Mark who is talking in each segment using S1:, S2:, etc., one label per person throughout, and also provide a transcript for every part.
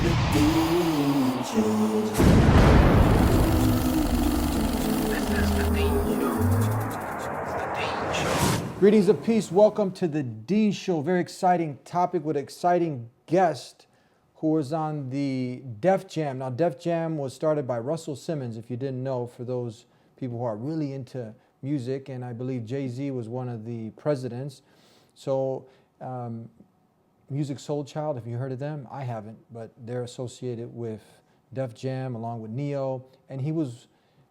S1: Greetings of peace. Welcome to the Dean Show. Very exciting topic with an exciting guest who was on the Def Jam. Now, Def Jam was started by Russell Simmons, if you didn't know, for those people who are really into music. And I believe Jay-Z was one of the presidents. So, Musiq Soulchild, have you heard of them? I haven't, but they're associated with Def Jam along with Neo. And he was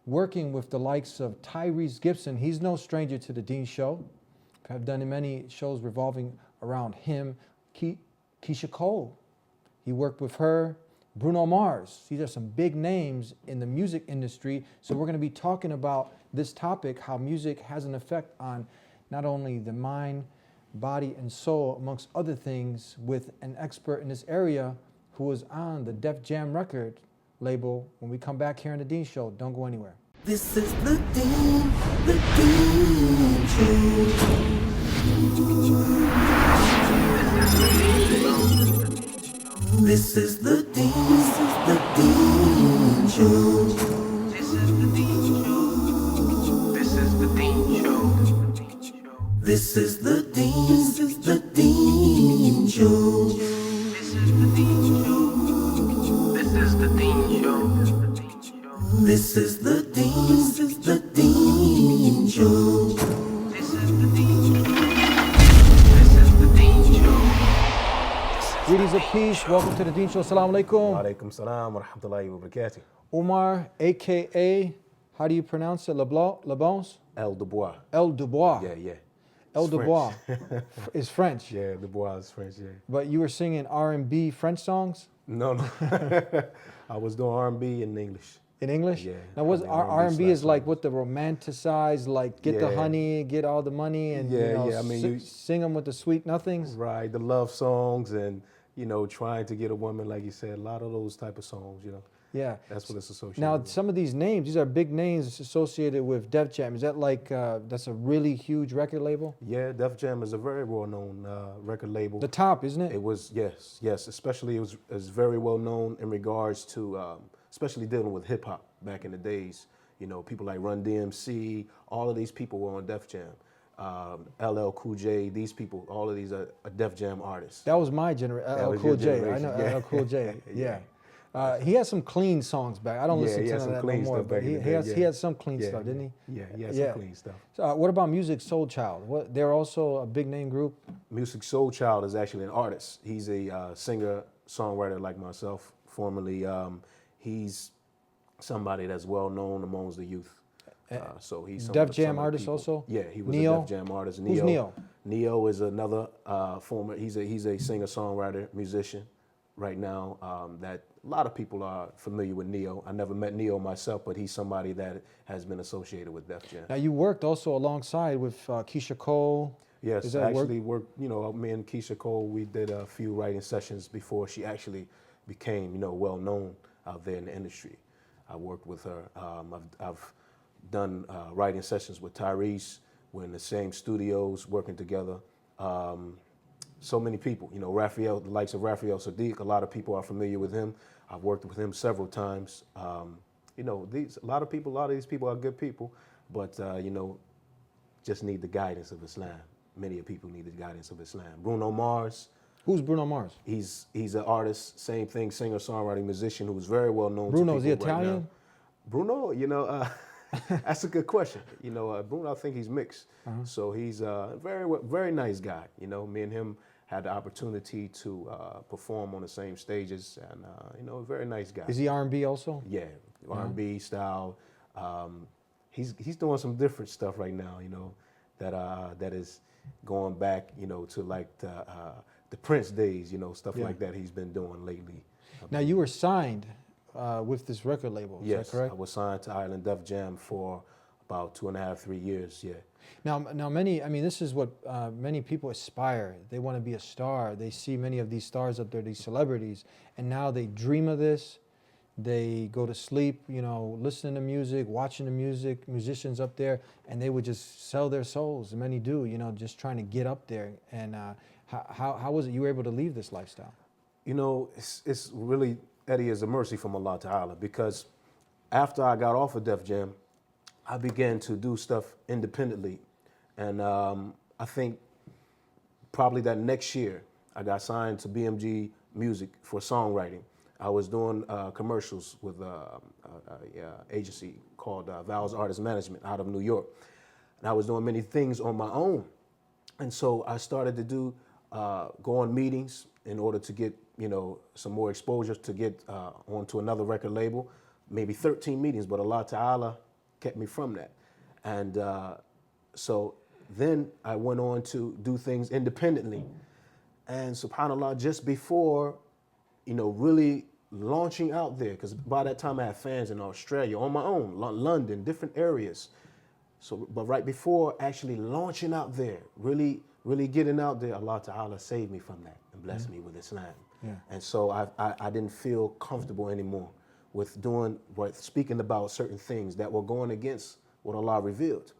S1: working with the likes of Tyrese Gibson. He's no stranger to the Dean Show. I've done many shows revolving around him. Keyshia Cole, he worked with her. Bruno Mars, these are some big names in the music industry. So we're going to be talking about this topic, how music has an effect on not only the mind, body, and soul, amongst other things, with an expert in this area who was on the Def Jam record label. When we come back here on the Dean Show, don't go anywhere.
S2: This is the Dean Show. This is the Dean Show. This is the Dean Show. This is the Dean Show. This is the Dean Show. This is the Dean Show. This is the Dean Show. This is the Dean Show. This is the Dean Show. This is the Dean Show.
S1: Greetings of peace. Welcome to the Dean Show. Assalamu alaikum.
S3: Wa alaikum salam wa rahmatullahi wa barakatuh.
S1: Umar, a.k.a., how do you pronounce it? L.Debois?
S3: L.Debois.
S1: L.Debois.
S3: Yeah.
S1: L.Debois is French.
S3: Yeah, Dubois is French, yeah.
S1: But you were singing R&B French songs?
S3: No. I was doing R&B in English.
S1: In English?
S3: Yeah.
S1: Now, what's R&B is like what the romanticized, like get the
S3: Yeah.
S1: honey, get all the money, and
S3: I mean,
S1: sing them with the sweet nothings.
S3: Right, the love songs and, trying to get a woman, like you said, a lot of those type of songs,
S1: Yeah.
S3: That's what it's associated
S1: Now,
S3: with.
S1: some of these names, these are big names associated with Def Jam. Is that like, that's a really huge record label?
S3: Yeah, Def Jam is a very well-known record label.
S1: The top, isn't it?
S3: It was, yes. Especially it was very well known in regards to, especially dealing with hip hop back in the days. People like Run DMC, all of these people were on Def Jam. LL Cool J, these people, all of these are Def Jam artists.
S1: That was my generation. LL
S3: was
S1: Cool
S3: your
S1: J. I
S3: generation,
S1: know
S3: yeah.
S1: LL Cool J. Yeah. He had some clean songs back. I don't
S3: Yeah,
S1: listen
S3: he
S1: to
S3: had
S1: none
S3: some
S1: of that no
S3: clean
S1: more.
S3: stuff
S1: But
S3: back in
S1: he,
S3: the
S1: he,
S3: day,
S1: has,
S3: yeah.
S1: he had some clean
S3: Yeah.
S1: stuff, didn't he?
S3: Yeah, he had
S1: Yeah.
S3: some clean stuff.
S1: So, what about Musiq Soulchild? They're also a big name group.
S3: Musiq Soulchild is actually an artist. He's a singer, songwriter like myself, formerly. He's somebody that's well known amongst the youth. So he's
S1: Def
S3: some
S1: Jam
S3: of the
S1: artist
S3: people.
S1: also?
S3: Yeah, he was
S1: Neo?
S3: a Def Jam artist.
S1: Who's Neo?
S3: Neo is another former. He's a singer, songwriter, musician. Right now, that a lot of people are familiar with Neo. I never met Neo myself, but he's somebody that has been associated with Def Jam.
S1: Now, you worked also alongside with Keyshia Cole.
S3: Yes,
S1: Is
S3: I
S1: that
S3: actually worked, me and Keyshia Cole, we did a few writing sessions before she actually became, well known out there in the industry. I worked with her. I've done writing sessions with Tyrese. We're in the same studios working together. So many people, Raphael, the likes of Raphael Saadiq, a lot of people are familiar with him. I've worked with him several times. A lot of these people are good people, but, just need the guidance of Islam. Many people need the guidance of Islam. Bruno Mars.
S1: Who's Bruno Mars?
S3: He's an artist, same thing, singer, songwriter, musician who was very well known
S1: Bruno,
S3: to
S1: is
S3: people
S1: he
S3: right
S1: Italian?
S3: now. Bruno, that's a good question. Bruno, I think he's mixed. So he's a very nice guy. Me and him had the opportunity to perform on the same stages, and a very nice guy.
S1: Is he R&B also?
S3: Yeah, R&B style. He's doing some different stuff right now. That is going back, to like the Prince days. Stuff
S1: Yeah.
S3: like that he's been doing lately.
S1: Now, you were signed with this record label, is
S3: Yes,
S1: that correct?
S3: I was signed to Island Def Jam for about 2.5, 3 years. Yeah.
S1: Now, this is what many people aspire. They want to be a star. They see many of these stars up there, these celebrities, and now they dream of this. They go to sleep, listening to music, watching the music, musicians up there, and they would just sell their souls. And many do, just trying to get up there. And how was it you were able to leave this lifestyle?
S3: You know, it's really, Eddie, is a mercy from Allah Ta'ala, because after I got off of Def Jam, I began to do stuff independently. And I think probably that next year, I got signed to BMG Music for songwriting. I was doing commercials with an agency called Val's Artist Management out of New York. And I was doing many things on my own. And so I started to do, go on meetings in order to get, you know, some more exposure to get onto another record label. Maybe 13 meetings, but Allah Ta'ala kept me from that. And so then I went on to do things independently. And subhanAllah, just before, you know, really launching out there, because by that time I had fans in Australia, on my own, London, different areas. So, but right before actually launching out there, really getting out there, Allah Ta'ala saved me from that and blessed me with Islam. Yeah. And so I didn't feel comfortable anymore with speaking about certain things that were going against what Allah revealed.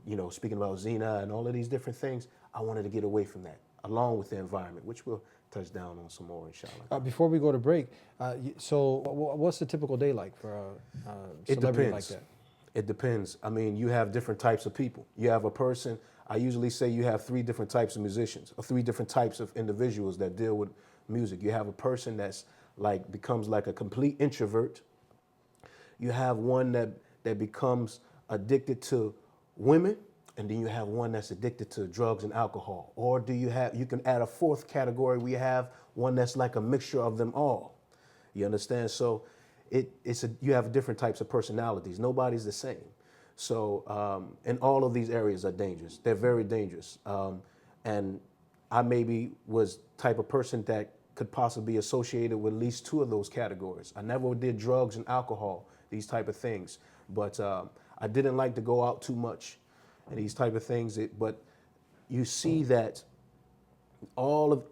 S3: You know, speaking about zina and all of these different things, I wanted to get away from that, along with the environment, which we'll touch down on some more, inshallah.
S1: Before we go to break, so what's the typical day like for a celebrity like that?
S3: It depends. I mean, you have different types of people. You have a person, I usually say you have 3 different types of musicians, or 3 different types of individuals that deal with music. You have a person that's like, becomes like a complete introvert. You have one that becomes addicted to women, and then you have one that's addicted to drugs and alcohol. Or you can add a 4th category where you have one that's like a mixture of them all. You understand? So you have different types of personalities. Nobody's the same. So, and all of these areas are dangerous. They're very dangerous. And I maybe was type of person that could possibly be associated with at least 2 of those categories. I never did drugs and alcohol, these type of things. But I didn't like to go out too much and these type of things. But you see that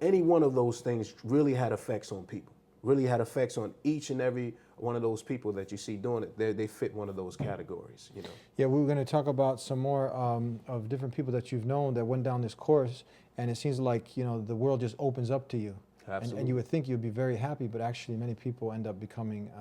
S3: any one of those things really had effects on people, really had effects on each and every one of those people that you see doing it. They fit one of those categories, you know.
S1: Yeah, we were going to talk about some more of different people that you've known that went down this course, and it seems like, you know, the world just opens up to you. And you would think you'd be very happy, but actually many people end up becoming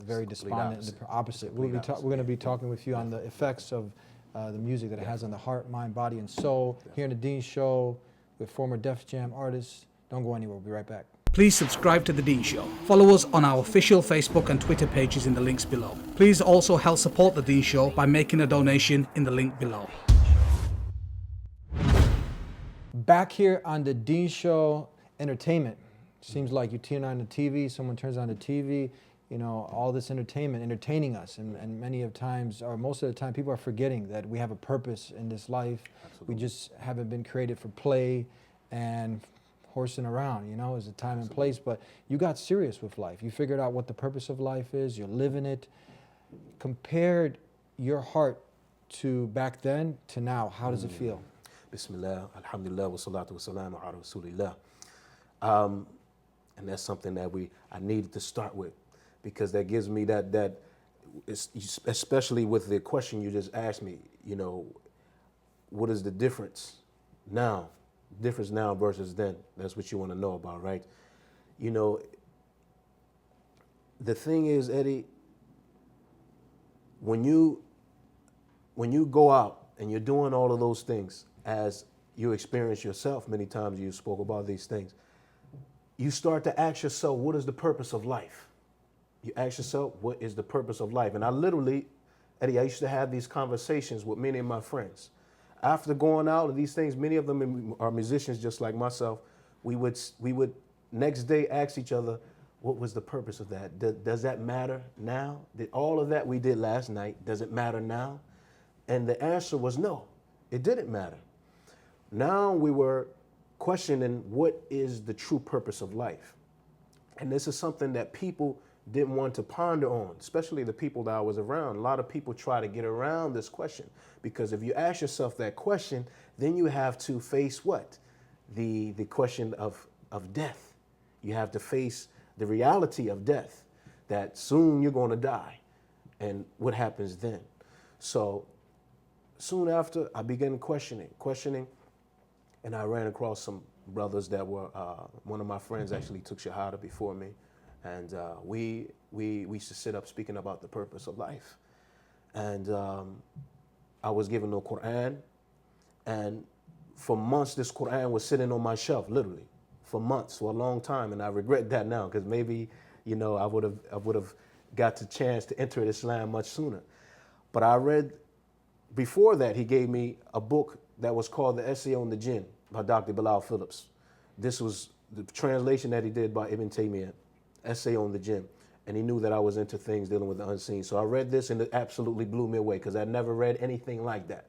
S1: very despondent and the opposite. We're going to be talking with you on the effects of the music that it has on the heart, mind, body, and soul. Here in the Dean Show with former Def Jam artists. Don't go anywhere. We'll be right back.
S4: Please subscribe to The Dean Show. Follow us on our official Facebook and Twitter pages in the links below. Please also help support The Dean Show by making a donation in the link below.
S1: Back here on The Dean Show, entertainment. Seems like you turn on the TV, someone turns on the TV, you know, all this entertainment, entertaining us. And many of times, or most of the time, people are forgetting that we have a purpose in this life. Absolutely. We just haven't been created for play and horsing around, you know, there's a time and place. But you got serious with life. You figured out what the purpose of life is. You're living it. Compared your heart to back then to now, how does it feel?
S3: Bismillah, alhamdulillah, wa salatu wa salamu ala rasulillah. And that's something that I needed to start with, because that gives me that especially with the question you just asked me, you know, what is the difference now versus then? That's what you want to know about, right? You know, the thing is, Eddie, when you go out and you're doing all of those things, as you experience yourself, many times you spoke about these things, you start to ask yourself, what is the purpose of life? You ask yourself, what is the purpose of life? And I literally, Eddie, I used to have these conversations with many of my friends. After going out of these things, many of them are musicians just like myself. We would next day ask each other, what was the purpose of that? Does that matter now? Did all of that we did last night, does it matter now? And the answer was no, it didn't matter. Now we were questioning what is the true purpose of life. And this is something that people didn't want to ponder on, especially the people that I was around. A lot of people try to get around this question, because if you ask yourself that question, then you have to face what? The question of death. You have to face the reality of death, that soon you're going to die. And what happens then? So soon after, I began questioning, and I ran across some brothers that were, one of my friends actually took Shahada before me. And we used to sit up speaking about the purpose of life. And I was given the Quran. And for months, this Quran was sitting on my shelf, literally, for months, for a long time. And I regret that now, because maybe, you know, I would have got the chance to enter Islam much sooner. But I read, before that, he gave me a book that was called The Essay on the Jinn by Dr. Bilal Phillips. This was the translation that he did by Ibn Taymiyyah, Essay on the Jinn. And he knew that I was into things dealing with the unseen. So I read this and it absolutely blew me away, because I never read anything like that.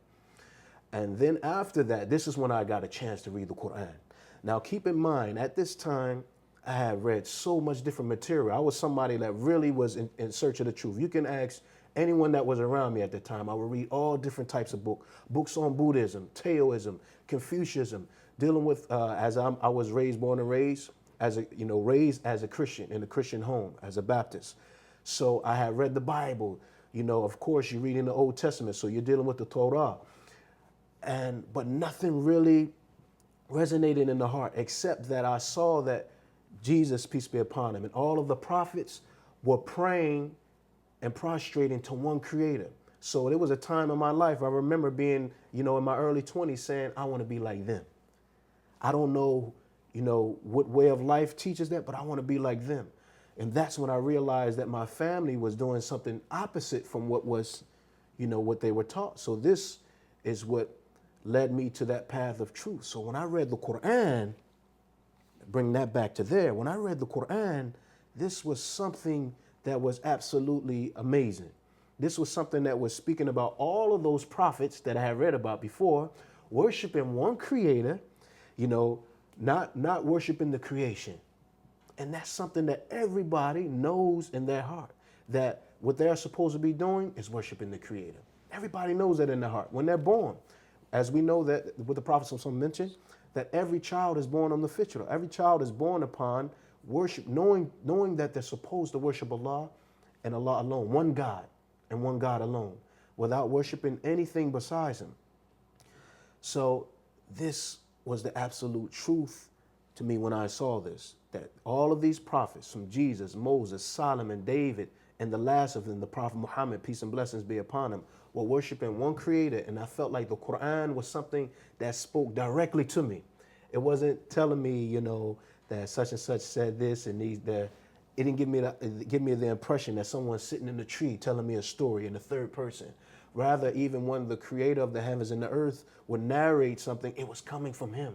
S3: And then after that, this is when I got a chance to read the Quran. Now keep in mind, at this time, I had read so much different material. I was somebody that really was in search of the truth. You can ask anyone that was around me at the time. I would read all different types of books on Buddhism, Taoism, Confucianism, dealing with, as I was born and raised as a, you know, raised as a Christian in a Christian home, as a Baptist. So I had read the Bible. You know, of course, you're reading the Old Testament, so you're dealing with the Torah. But nothing really resonated in the heart, except that I saw that Jesus, peace be upon him, and all of the prophets were praying and prostrating to one creator. So there was a time in my life, I remember being, you know, in my early 20s saying, I want to be like them. I don't know, you know, what way of life teaches that, but I want to be like them. And that's when I realized that my family was doing something opposite from what was, you know, what they were taught. So this is what led me to that path of truth. So when I read the Quran, bring that back to there, when I read the Quran, this was something that was absolutely amazing. This was something that was speaking about all of those prophets that I had read about before, worshiping one creator, you know, not worshiping the creation. And that's something that everybody knows in their heart, that what they're supposed to be doing is worshiping the creator. Everybody knows that in their heart when they're born. As we know that what the Prophet mentioned, that every child is born on the fitra. Every child is born upon worship, knowing that they're supposed to worship Allah and Allah alone, one God and one God alone, without worshiping anything besides him. So this was the absolute truth to me when I saw this, that all of these prophets, from Jesus, Moses, Solomon, David, and the last of them, the Prophet Muhammad, peace and blessings be upon him, were worshiping one creator. And I felt like the Quran was something that spoke directly to me. It wasn't telling me, you know, that such and such said this and these there. It didn't give me the impression that someone's sitting in a tree telling me a story in the third person. Rather, even when the creator of the heavens and the earth would narrate something, it was coming from him.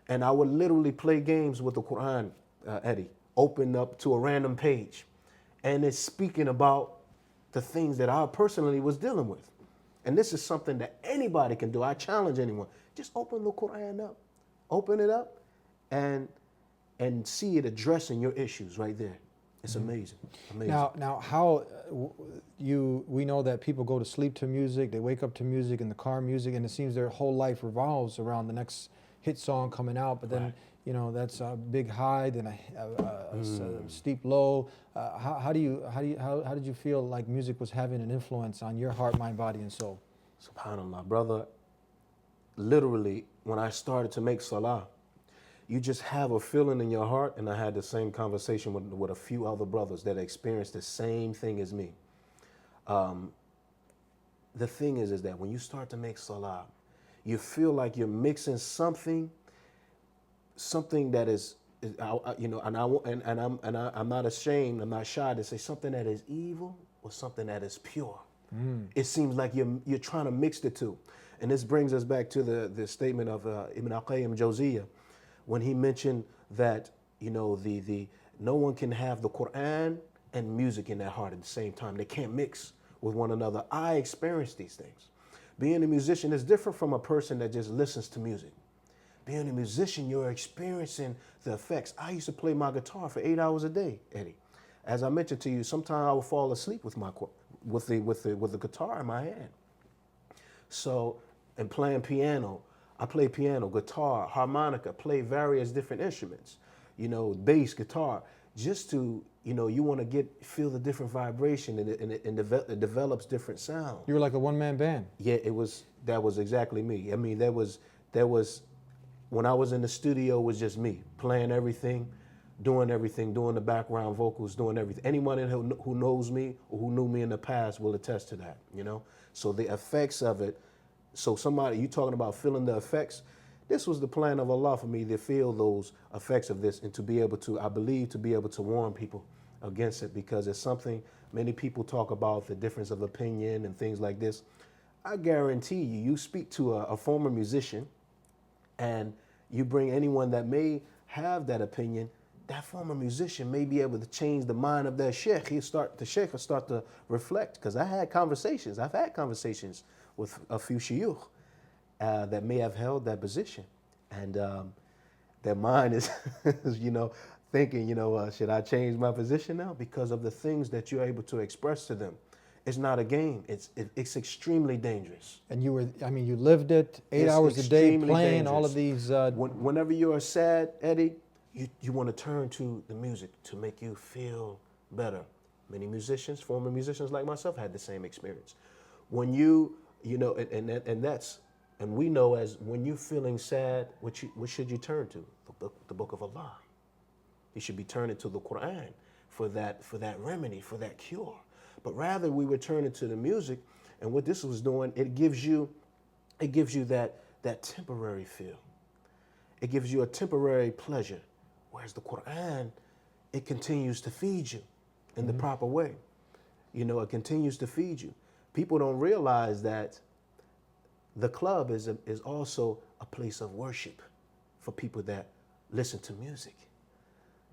S3: And I would literally play games with the Quran, Eddie, open up to a random page. And it's speaking about the things that I personally was dealing with. And this is something that anybody can do. I challenge anyone. Just open the Quran up. Open it up and see it addressing your issues right there. It's amazing. Amazing.
S1: Now, how we know that people go to sleep to music, they wake up to music in the car, music, and it seems their whole life revolves around the next hit song coming out. But then, right, you know, that's a big high, then a steep low. How did you feel like music was having an influence on your heart, mind, body, and soul?
S3: SubhanAllah, brother. Literally, when I started to make salah, you just have a feeling in your heart, and I had the same conversation with a few other brothers that experienced the same thing as me. The thing is that when you start to make salah, you feel like you're mixing something that is, you know, and I'm not ashamed, I'm not shy to say something that is evil or something that is pure. It seems like you're trying to mix the two. And this brings us back to the statement of Ibn al-Qayyim Jawziyah, when he mentioned that, you know, no one can have the Quran and music in their heart at the same time. They can't mix with one another. I experienced these things. Being a musician is different from a person that just listens to music. Being a musician, you're experiencing the effects. I used to play my guitar for 8 hours a day, Eddie. As I mentioned to you, sometimes I would fall asleep with the guitar in my hand. So, and playing piano, I play piano, guitar, harmonica, play various different instruments, you know, bass, guitar, just to, you know, you want to feel the different vibration and it develops different sound.
S1: You were like a one-man band.
S3: Yeah, that was exactly me. I mean, there was when I was in the studio, it was just me playing everything, doing the background vocals, doing everything. Anyone who knows me or who knew me in the past will attest to that, you know? So the effects of it, so somebody, you talking about feeling the effects, this was the plan of Allah for me to feel those effects of this and to be able to, I believe, to be able to warn people against it, because it's something many people talk about, the difference of opinion and things like this. I guarantee you, you speak to a former musician and you bring anyone that may have that opinion, that former musician may be able to change the mind of that sheikh. The sheikh will start to reflect, because I've had conversations with a few shuyukh that may have held that position. And their mind is, you know, thinking, you know, should I change my position now? Because of the things that you're able to express to them. It's not a game. It's extremely dangerous.
S1: And you were, I mean, you lived it 8 hours a day playing all of these.
S3: Whenever you are sad, Eddie, you want to turn to the music to make you feel better. Many musicians, former musicians like myself, had the same experience. When you know, and we know, as when you're feeling sad, what should you turn to? The book of Allah. You should be turning to the Quran for that remedy, for that cure. But rather, we were turning to the music, and what this was doing, it gives you that temporary feel. It gives you a temporary pleasure. Whereas the Quran, it continues to feed you in the proper way. You know, it continues to feed you. People don't realize that the club is also a place of worship for people that listen to music.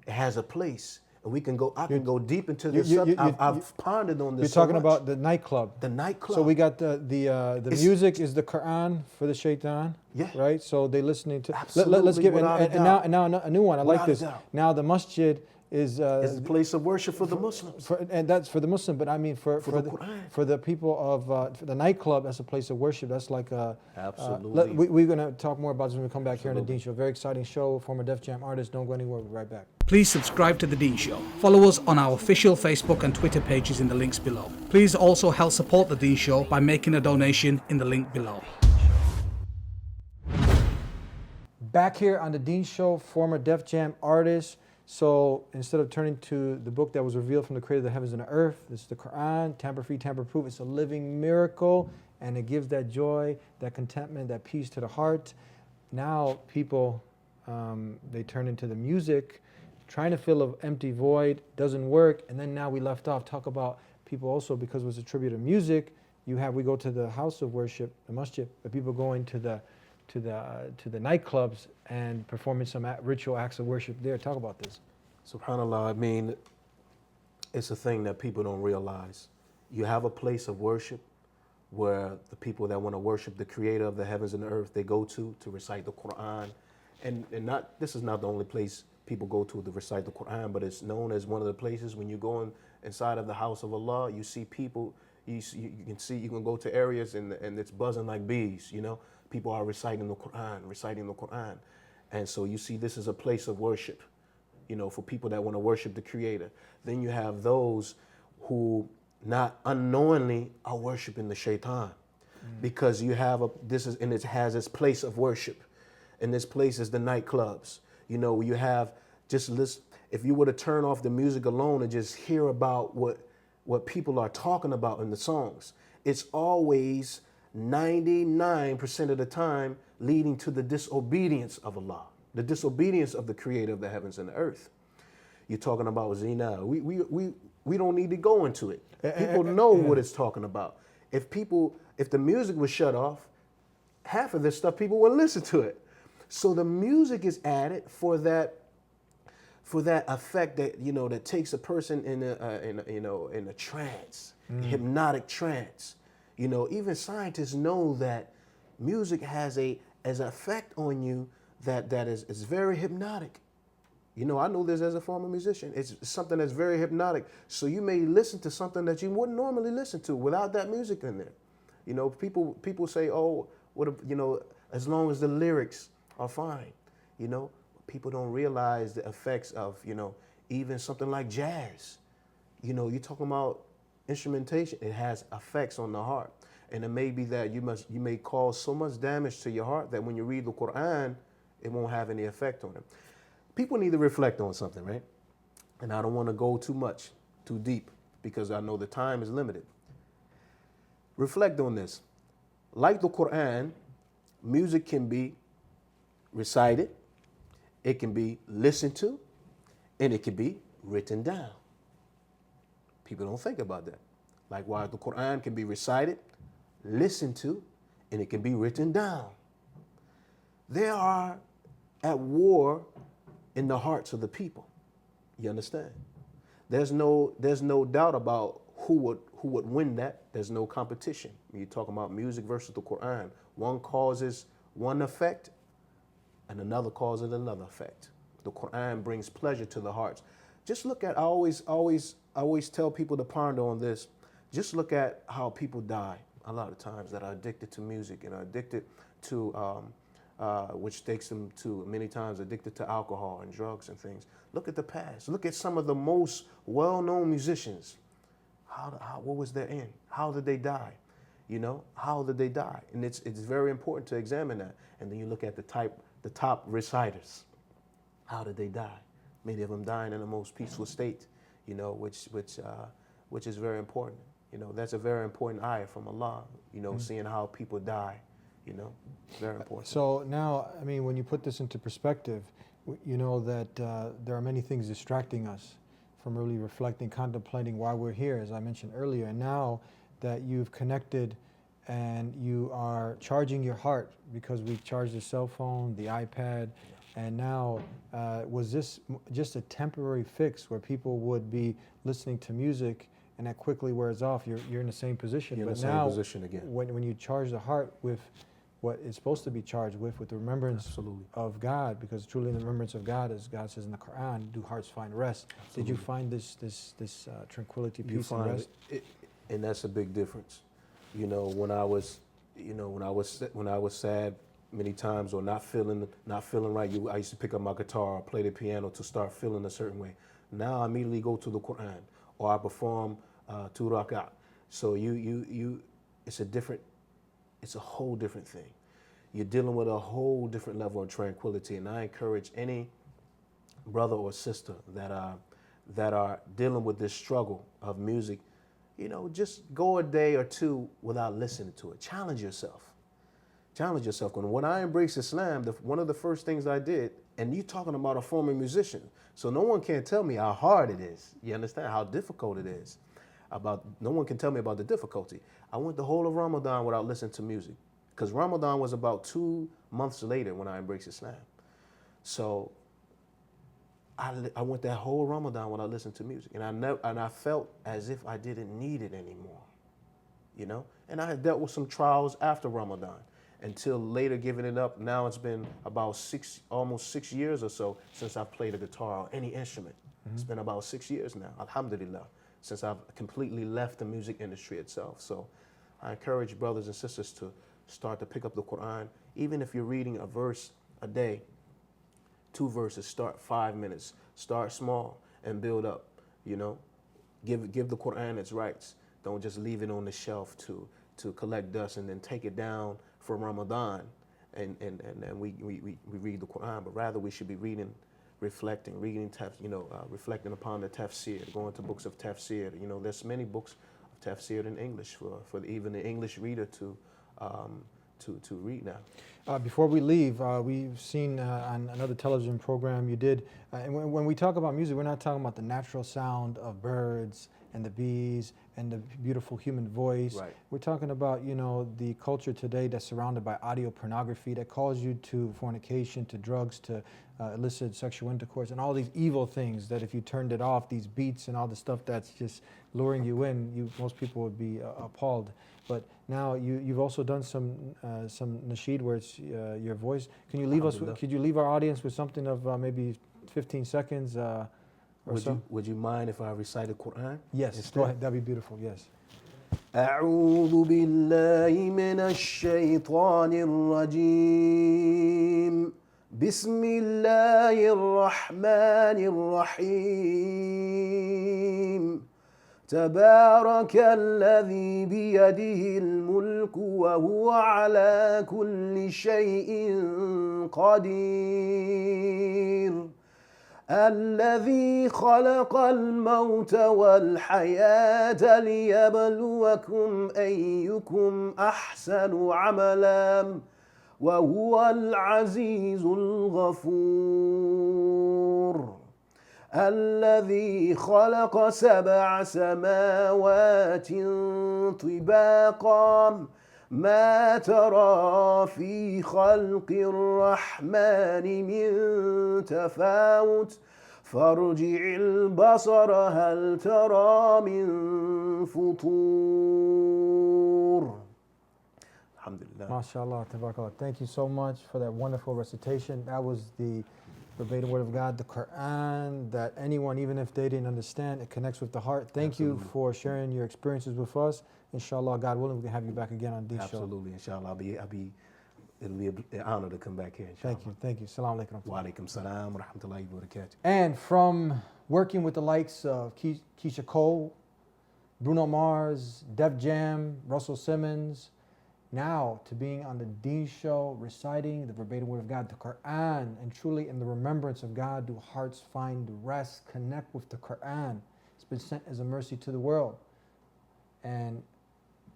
S3: It has a place, and I can go deep into this subject. I've pondered on this.
S1: You're talking about the nightclub.
S3: The nightclub.
S1: So we got the music is the Quran for the shaitan.
S3: Yeah.
S1: Right. So they listening to.
S3: Absolutely,
S1: Let's give
S3: without a
S1: and
S3: doubt.
S1: now a new one. I like
S3: Without a
S1: this.
S3: doubt.
S1: Now the masjid is
S3: the place of worship for the Muslims.
S1: and that's for the Muslim, but I mean for
S3: the Quran.
S1: for the people of for the nightclub as a place of worship. That's like
S3: Absolutely.
S1: we're gonna talk more about this when we come back here on the Dean Show. Very exciting show. Former Def Jam artist. Don't go anywhere. We'll be right back.
S4: Please subscribe to The Dean Show. Follow us on our official Facebook and Twitter pages in the links below. Please also help support The Dean Show by making a donation in the link below.
S1: Back here on the Dean Show, former Def Jam artist. So instead of turning to the book that was revealed from the creator of the heavens and the earth, this is the Quran, tamper-free, tamper-proof. It's a living miracle, and it gives that joy, that contentment, that peace to the heart. Now people, they turn into the music, trying to fill an empty void, doesn't work. And then now we left off, talk about people also, because it was a tribute of music. We go to the house of worship, the masjid, but people going to the nightclubs and performing some ritual acts of worship there. Talk about this.
S3: SubhanAllah, I mean, it's a thing that people don't realize. You have a place of worship where the people that want to worship the creator of the heavens and the earth, they go to recite the Quran. And this is not the only place people go to recite the Quran, but it's known as one of the places when you go inside of the house of Allah, you see people, you can go to areas and it's buzzing like bees, you know. People are reciting the Quran. And so you see this is a place of worship, you know, for people that want to worship the creator. Then you have those who not unknowingly are worshiping the shaitan, because you have it has its place of worship. And this place is the nightclubs. You know, you have if you were to turn off the music alone and just hear about what people are talking about in the songs, it's always 99% of the time leading to the disobedience of Allah, the disobedience of the creator of the heavens and the earth. You're talking about zina. We don't need to go into it. People know what it's talking about. If the music was shut off, half of this stuff people wouldn't listen to it. So the music is added for that effect that, you know, that takes a person in a trance, hypnotic trance. You know, even scientists know that music has an effect on you that is very hypnotic. You know, I know this as a former musician. It's something that's very hypnotic. So you may listen to something that you wouldn't normally listen to without that music in there. You know, people say, oh, as long as the lyrics are fine. You know, people don't realize the effects of, you know, even something like jazz. You know, you're talking about instrumentation, it has effects on the heart, and it may be that you may cause so much damage to your heart that when you read the Quran, It won't have any effect on them. People need to reflect on something, right? And I don't want to go too deep, because I know the time is limited. Reflect on this. Like the Quran, music can be recited, it can be listened to, and it can be written down. People don't think about that. Likewise, the Quran can be recited, listened to, and it can be written down. They are at war in the hearts of the people. You understand? There's no doubt about who would win that. There's no competition. You're talking about music versus the Quran. One causes one effect, and another causes another effect. The Quran brings pleasure to the hearts. Just look at, I always tell people to ponder on this. Just look at how people die a lot of times that are addicted to music and are addicted to, which takes them to, many times, addicted to alcohol and drugs and things. Look at the past. Look at some of the most well-known musicians. What was their end? How did they die? You know, how did they die? And it's very important to examine that. And then you look at the top reciters. How did they die? Many of them dying in the most peaceful state, you know, which is very important. You know, that's a very important ayah from Allah, you know, seeing how people die, you know, very important.
S1: So now, I mean, when you put this into perspective, you know that there are many things distracting us from really reflecting, contemplating why we're here, as I mentioned earlier. And now that you've connected and you are charging your heart, because we've charged the cell phone, the iPad, and now, was this just a temporary fix where people would be listening to music and that quickly wears off? You're in the same position.
S3: You're in
S1: but
S3: the same
S1: now,
S3: position again.
S1: When you charge the heart with what it's supposed to be charged with the remembrance
S3: Absolutely.
S1: of God, because truly in the remembrance of God, as God says in the Quran, do hearts find rest.
S3: Absolutely.
S1: Did you find this tranquility,
S3: You
S1: peace, and
S3: find
S1: rest?
S3: and that's a big difference. You know, when I was sad many times, or not feeling right, I used to pick up my guitar or play the piano to start feeling a certain way. Now I immediately go to the Quran, or I perform 2 rak'ah. So it's a whole different thing. You're dealing with a whole different level of tranquility, and I encourage any brother or sister that are dealing with this struggle of music, you know, just go a day or two without listening to it. Challenge yourself. Challenge yourself. When I embraced Islam, one of the first things I did, and you're talking about a former musician, so no one can tell me how hard it is. You understand how difficult it is. No one can tell me about the difficulty. I went the whole of Ramadan without listening to music, because Ramadan was about 2 months later when I embraced Islam. So I went that whole Ramadan without listening to music, and I felt as if I didn't need it anymore, you know. And I had dealt with some trials after Ramadan, until later giving it up. Now it's been about almost 6 years or so since I've played a guitar or any instrument. Mm-hmm. It's been about 6 years now, alhamdulillah, since I've completely left the music industry itself. So I encourage brothers and sisters to start to pick up the Quran. Even if you're reading a verse a day, 2 verses, start 5 minutes. Start small and build up, you know. Give the Quran its rights. Don't just leave it on the shelf to collect dust and then take it down for Ramadan and we read the Quran. But rather we should be reading, reflecting, reflecting upon the tafsir, going to books of tafsir. You know, there's many books of tafsir in English for even the English reader to read now.
S1: Before we leave, we've seen on another television program you did, and when we talk about music, we're not talking about the natural sound of birds and the bees and the beautiful human voice.
S3: Right.
S1: We're talking about, you know, the culture today that's surrounded by audio pornography that calls you to fornication, to drugs, to illicit sexual intercourse, and all these evil things that if you turned it off, these beats and all the stuff that's just luring you in, most people would be appalled. But now you've also done some nasheed where it's your voice. Can you leave us? Could you leave our audience with something of maybe 15 seconds?
S3: Would you mind if I recite the Quran?
S1: Yes,
S3: instead?
S1: go ahead. That'd be beautiful. Yes.
S3: أعوذ بالله من الشيطان الرجيم بسم الله الرحمن الرحيم تبارك الذي بيده الملك وهو على كل شيء قدير الذي خلق الموت والحياة ليبلوكم أيكم أحسن عملا وهو العزيز الغفور الذي خلق 7 سماوات طباقا ما ترى في خلق الرحمن من تفاوت فارجع البصر هل ترى من فطور. Alhamdulillah.
S1: MashaAllah, tabarakallah. Thank you so much for that wonderful recitation. That was the verbatim word of God, the Quran, that anyone, even if they didn't understand, it connects with the heart. Thank you for sharing your experiences with us. Inshallah, God willing, we can have you back again on TheDeenShow.
S3: Absolutely, inshallah. It'll be an honor to come back here, inshallah.
S1: Thank you. Assalamu alaikum.
S3: Wa alaikum salam wa rahmatullahi wa barakatuh.
S1: And from working with the likes of Keyshia Cole, Bruno Mars, Def Jam, Russell Simmons, now to being on the TheDeenShow, reciting the verbatim word of God, the Quran, and truly in the remembrance of God do hearts find rest, connect with the Quran. It's been sent as a mercy to the world. And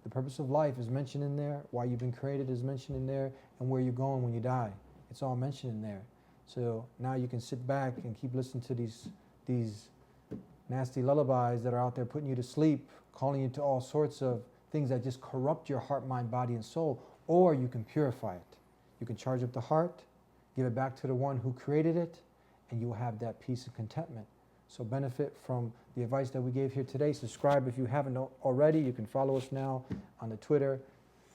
S1: the purpose of life is mentioned in there, why you've been created is mentioned in there, and where you're going when you die. It's all mentioned in there. So now you can sit back and keep listening to these nasty lullabies that are out there putting you to sleep, calling you to all sorts of things that just corrupt your heart, mind, body, and soul, or you can purify it. You can charge up the heart, give it back to the one who created it, and you will have that peace and contentment. So benefit from the advice that we gave here today. Subscribe if you haven't already. You can follow us now on the Twitter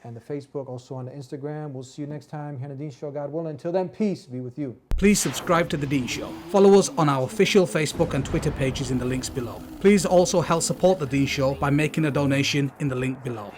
S1: and the Facebook, also on the Instagram. We'll see you next time here on the TheDeenShow, God willing. Until then, peace be with you.
S4: Please subscribe to The Dean Show. Follow us on our official Facebook and Twitter pages in the links below. Please also help support The Dean Show by making a donation in the link below.